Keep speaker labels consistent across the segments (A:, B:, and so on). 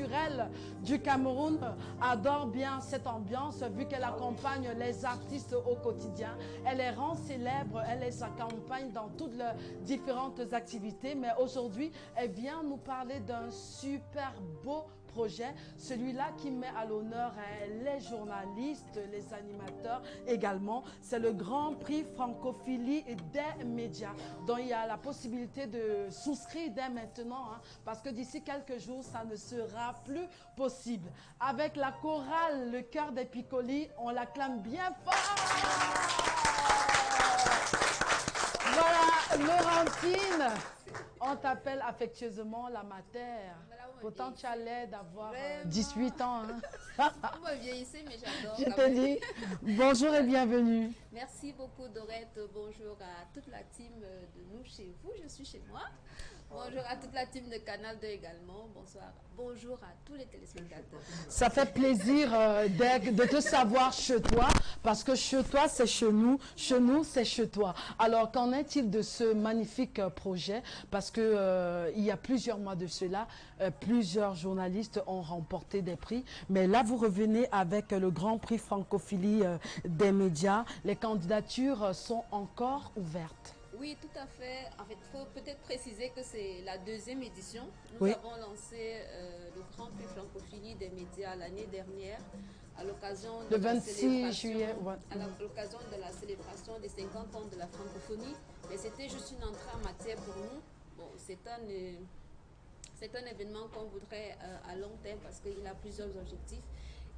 A: culturelle du Cameroun adore bien cette ambiance vu qu'elle accompagne les artistes au quotidien. Elle les rend célèbres, elle les accompagne dans toutes leurs différentes activités. Mais aujourd'hui, elle vient nous parler d'un super beau projet, celui-là qui met à l'honneur les journalistes, les animateurs également. C'est le Grand Prix Francophilie des médias, dont il y a la possibilité de souscrire dès maintenant, parce que d'ici quelques jours, ça ne sera plus possible. Avec la chorale Le Cœur des Piccoli, on l'acclame bien fort. Voilà, Laurentine, on t'appelle affectueusement la mater. Pourtant, tu as l'air d'avoir 18 ans.
B: Vous me vieillissez, mais j'adore.
A: Je te dis bonjour et bienvenue.
B: Merci beaucoup, Dorette. Bonjour à toute la team de Nous Chez Vous. Je suis chez moi. Bonjour à toute la team de Canal 2 également. Bonsoir. Bonjour à tous les téléspectateurs.
A: Ça fait plaisir de te savoir chez toi, parce que chez toi, c'est chez nous, c'est chez toi. Alors, qu'en est-il de ce magnifique projet? Parce que il y a plusieurs mois de cela, plusieurs journalistes ont remporté des prix. Mais là, vous revenez avec le Grand Prix Francophilie des médias. Les candidatures sont encore ouvertes.
B: Oui, tout à fait. En fait, il faut peut-être préciser que c'est la deuxième édition. Nous
A: Oui.
B: avons lancé le Grand Prix Francophilie des médias l'année dernière à l'occasion de
A: Le 26 juillet. Ouais.
B: À l'occasion de la célébration des 50 ans de la francophonie. Mais c'était juste une entrée en matière pour nous. Bon, c'est un événement qu'on voudrait à long terme parce qu'il a plusieurs objectifs.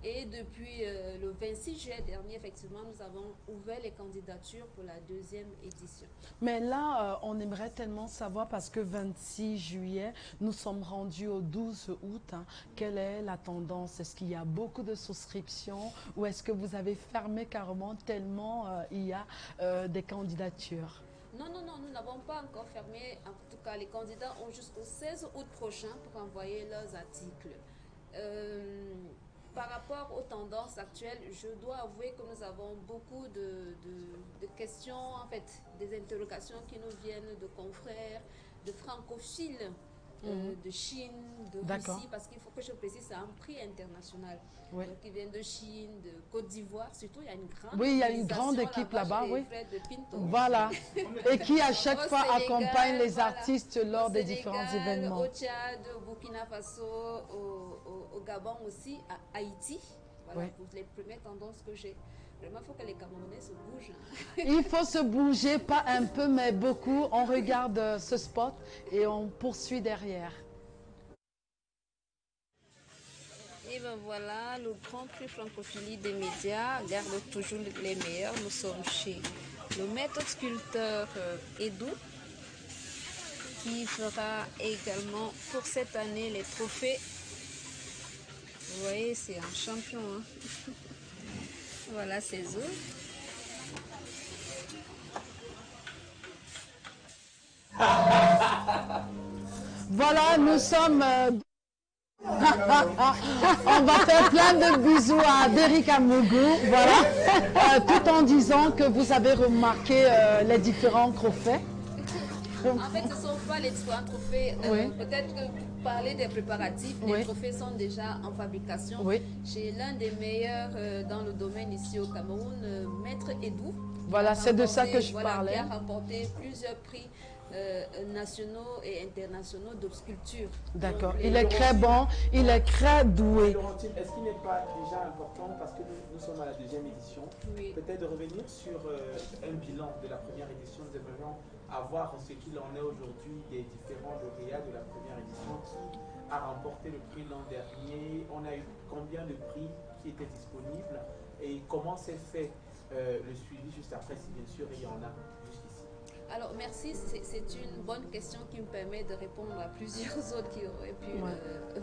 B: Et depuis le 26 juillet dernier, effectivement, nous avons ouvert les candidatures pour la deuxième édition.
A: Mais là, on aimerait tellement savoir, parce que 26 juillet, nous sommes rendus au 12 août. Quelle est la tendance? Est-ce qu'il y a beaucoup de souscriptions ou est-ce que vous avez fermé carrément tellement il y a des candidatures?
B: Non, nous n'avons pas encore fermé. En tout cas, les candidats ont jusqu'au 16 août prochain pour envoyer leurs articles. Par rapport aux tendances actuelles, je dois avouer que nous avons beaucoup de questions, en fait, des interrogations qui nous viennent de confrères, de francophiles, de Chine, de Russie, parce qu'il faut que je précise, c'est un prix international.
A: Oui.
B: Donc, ils viennent de Chine, de Côte d'Ivoire, surtout, il y a une grande
A: Oui, il y a une grande équipe là-bas, oui.
B: De Pinto.
A: Voilà. Et qui, à chaque fois,
B: Sénégal,
A: accompagne les
B: voilà,
A: artistes lors des
B: Sénégal,
A: différents événements.
B: Au Tchad, au Burkina Faso, au Gabon aussi, à Haïti. Voilà,
A: Oui.
B: pour les premières tendances que j'ai. Vraiment, il faut que les Camerounais se bougent.
A: Il faut se bouger, pas un peu, mais beaucoup. On regarde ce spot et on poursuit derrière.
B: Et ben voilà, le Grand Prix Francophilie des médias garde toujours les meilleurs. Nous sommes chez le maître sculpteur Edou, qui fera également pour cette année les trophées. Vous voyez, c'est un champion. Voilà ses œuvres.
A: Voilà, nous sommes... on va faire plein de bisous à Derrick Amougou, voilà, tout en disant que vous avez remarqué les différents trophées.
B: En fait, ce ne sont pas les différents trophées.
A: Oui.
B: Peut-être que pour parler des préparatifs,
A: Oui.
B: les trophées sont déjà en fabrication.
A: Oui.
B: Chez l'un des meilleurs dans le domaine ici au Cameroun, Maître Edou.
A: Voilà, c'est de ça que je parlais.
B: Qui a remporté plusieurs prix nationaux et internationaux de sculpture.
A: D'accord. Il est très bon, il est très doué.
C: Laurentine, est-ce qu'il n'est pas déjà important, parce que nous sommes à la deuxième édition,
B: Oui.
C: peut-être de revenir sur un bilan de la première édition? Nous aimerions avoir ce qu'il en est aujourd'hui des différents lauréats de la première édition. Qui a remporté le prix l'an dernier? On a eu combien de prix qui étaient disponibles? Et comment s'est fait le suivi juste après, si bien sûr il y en a jusqu'ici?
B: Alors merci, c'est une bonne question qui me permet de répondre à plusieurs autres qui auraient pu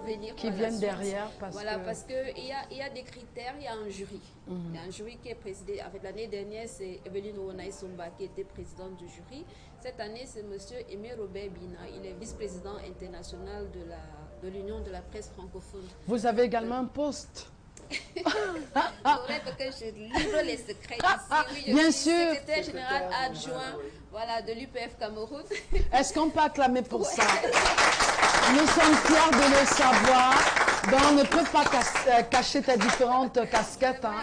B: venir.
A: Qui viennent derrière. Parce
B: qu'il y a des critères, il y a un jury. Il y a un jury qui est présidé. En fait, l'année dernière, c'est Evelyne Ouonaï Somba qui était présidente du jury. Cette année, c'est M. Aimé Robert Bina. Il est vice-président international de l'Union de la presse francophone.
A: Vous avez également un poste.
B: Que je livre les secrets ici. Oui,
A: Bien
B: suis
A: sûr.
B: secrétaire général adjoint de l'UPF Cameroun.
A: Est-ce qu'on peut acclamer pour ça? Nous sommes fiers de le savoir. Donc, on ne peut pas cacher tes différentes casquettes. Hein.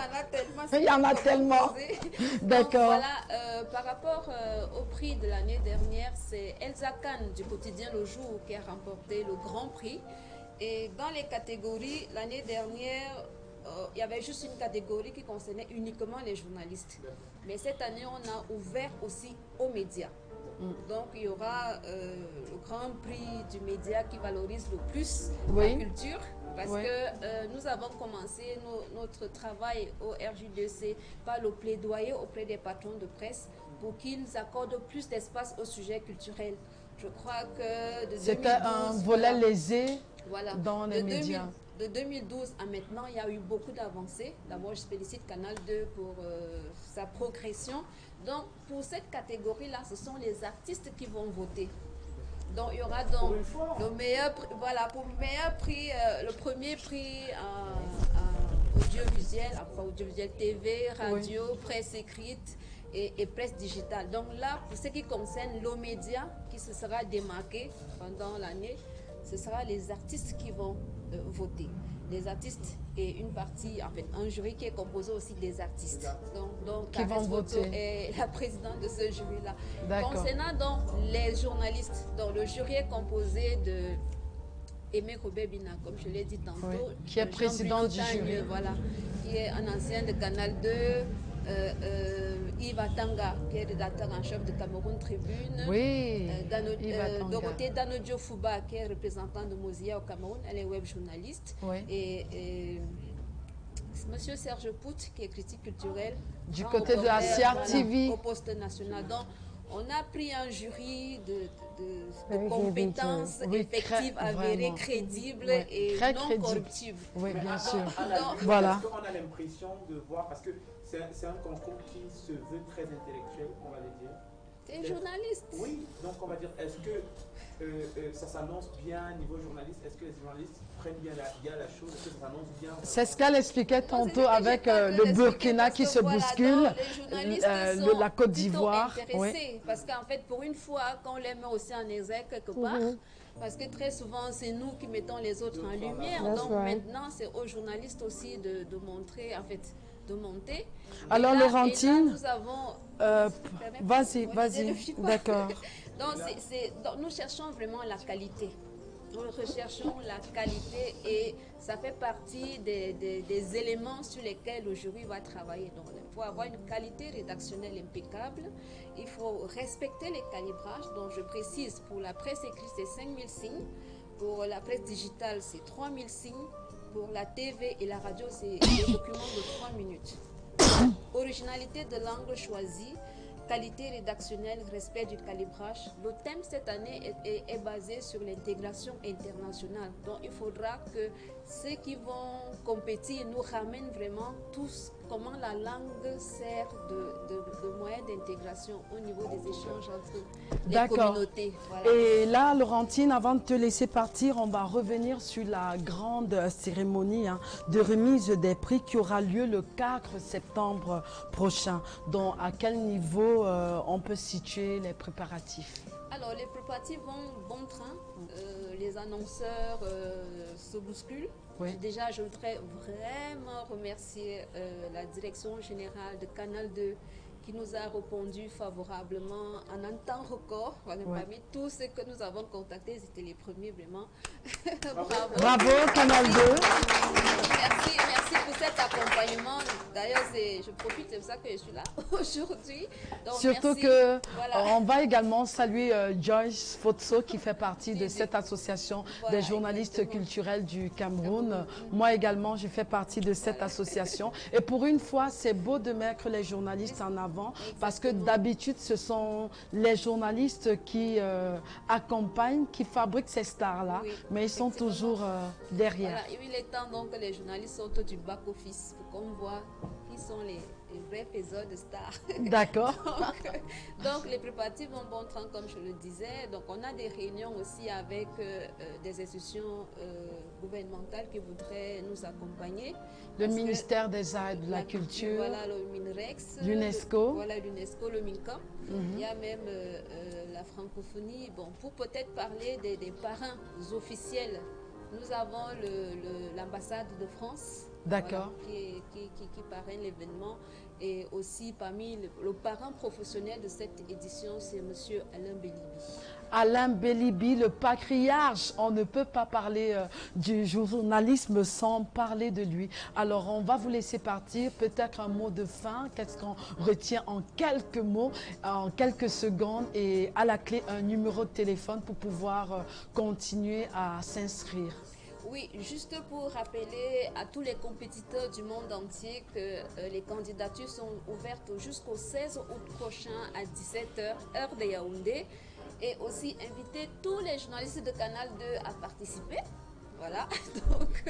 B: Il y en a tellement.
A: D'accord.
B: Voilà, par rapport au prix de l'année dernière, c'est Elsa Khan du quotidien Le Jour qui a remporté le grand prix. Et dans les catégories, l'année dernière, il y avait juste une catégorie qui concernait uniquement les journalistes. Mais cette année, on a ouvert aussi aux médias. Donc, il y aura le grand prix du média qui valorise le plus la culture. Parce que nous avons commencé notre travail au RJDC par le plaidoyer auprès des patrons de presse pour qu'ils accordent plus d'espace au sujet culturel. Je crois que
A: c'était un volet lésé dans les médias.
B: De 2012 à maintenant, il y a eu beaucoup d'avancées. D'abord, je félicite Canal 2 pour sa progression. Donc, pour cette catégorie-là, ce sont les artistes qui vont voter. Donc, il y aura donc le meilleur prix, voilà, pour le meilleur prix, le premier prix audiovisuel, enfin audiovisuel TV, radio, presse écrite et presse digitale. Donc là, pour ce qui concerne le média qui se sera démarqué pendant l'année, ce sera les artistes qui vont voter. Les artistes et une partie, en fait, un jury qui est composé aussi des artistes. Donc
A: qui vont voter.
B: Est la présidente de ce jury-là.
A: Concernant
B: donc les journalistes, donc le jury est composé de Aimé Robert-Bina, comme je l'ai dit tantôt,
A: qui est président du jury.
B: Voilà, qui est un ancien de Canal 2. Yves Atanga, qui est rédacteur en chef de Cameroun Tribune. Dorothée Danodjo-Fouba, qui est représentante de Mozilla au Cameroun, elle est web journaliste. Et Monsieur Serge Pout, qui est critique culturel.
A: Du côté de la CRTV.
B: Au poste national. Donc, on a pris un jury de compétences effectives, avérées, crédibles et non corruptibles.
A: Oui, bien sûr.
C: Voilà. On a l'impression de voir, parce que c'est un concours qui se veut très intellectuel, on va le dire.
B: C'est journaliste.
C: Oui, donc on va dire, est-ce que ça s'annonce bien niveau journaliste? Est-ce que les journalistes prennent bien la chose? Est-ce que ça s'annonce bien?
A: C'est ce qu'elle expliquait tantôt avec le Burkina qui se bouscule, la Côte d'Ivoire.
B: Parce qu'en fait, pour une fois, quand on les met aussi en exergue quelque part, parce que très souvent, c'est nous qui mettons les autres en lumière. Donc maintenant, c'est aux journalistes aussi de montrer, en fait, de monter.
A: Alors, Laurentine,
B: nous avons...
A: vas-y, d'accord.
B: Donc, nous cherchons vraiment la qualité. Nous recherchons la qualité et ça fait partie des éléments sur lesquels le jury va travailler. Donc, il faut avoir une qualité rédactionnelle impeccable. Il faut respecter les calibrages. Donc, je précise, pour la presse écrite, c'est 5000 signes. Pour la presse digitale, c'est 3000 signes. Pour la TV et la radio, c'est des documents de 3 minutes. Originalité de l'angle choisi, qualité rédactionnelle, respect du calibrage. Le thème cette année est basé sur l'intégration internationale. Donc il faudra que ceux qui vont compétir nous ramènent vraiment tous comment la langue sert de moyen d'intégration au niveau des échanges entre les communautés.
A: Voilà. Et là, Laurentine, avant de te laisser partir, on va revenir sur la grande cérémonie de remise des prix qui aura lieu le 4 septembre prochain. Donc, à quel niveau on peut situer les préparatifs?
B: Alors, les préparatifs vont bon train. Les annonceurs se bousculent. Déjà, je voudrais vraiment remercier la direction générale de Canal 2 qui nous a répondu favorablement en un temps record. Parmi tous ceux que nous avons contactés, c'était les premiers vraiment.
A: Bravo Canal 2.
B: Merci pour cet accompagnement. D'ailleurs, je profite, c'est pour ça que je suis là aujourd'hui.
A: Surtout que on va également saluer Joyce Fotso qui fait partie de cette association des journalistes culturels du Cameroun. Moi également, je fais partie de cette association. Et pour une fois, c'est beau de mettre les journalistes en avant parce que d'habitude, ce sont les journalistes qui accompagnent, qui fabriquent ces stars-là, mais ils sont toujours derrière.
B: Il est temps donc que les journalistes sortent du back-office pour qu'on voit qui sont les vrais faiseurs de stars.
A: D'accord.
B: donc, les préparatifs vont bon train, comme je le disais. Donc, on a des réunions aussi avec des institutions gouvernementales qui voudraient nous accompagner.
A: Le ministère des Arts et de la Culture.
B: Voilà, le MINREX.
A: L'UNESCO.
B: Voilà, l'UNESCO, le MINCOM. Il y a même la francophonie. Bon, pour peut-être parler des parrains officiels, nous avons l'ambassade de France.
A: D'accord.
B: Voilà, qui parraine l'événement. Et aussi parmi le parrain professionnel de cette édition, c'est M. Alain Bélibi.
A: Alain Bélibi, le patriarche. On ne peut pas parler du journalisme sans parler de lui. Alors, on va vous laisser partir. Peut-être un mot de fin. Qu'est-ce qu'on retient en quelques mots, en quelques secondes, et à la clé, un numéro de téléphone pour pouvoir continuer à s'inscrire.
B: Oui, juste pour rappeler à tous les compétiteurs du monde entier que les candidatures sont ouvertes jusqu'au 16 août prochain à 17h, heure de Yaoundé. Et aussi inviter tous les journalistes de Canal 2 à participer. Voilà, donc,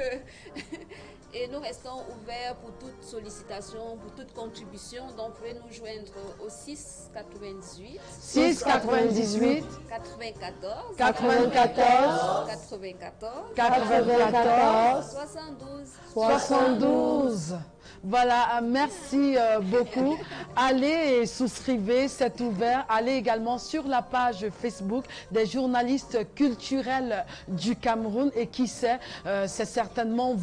B: et nous restons ouverts pour toute sollicitation, pour toute contribution. Donc, vous pouvez nous joindre au 6 98
A: 6 98
B: 94
A: 94 94 72. Voilà, merci beaucoup. Allez et souscrivez, c'est ouvert. Allez également sur la page Facebook des journalistes culturels du Cameroun, et qui sait, c'est certainement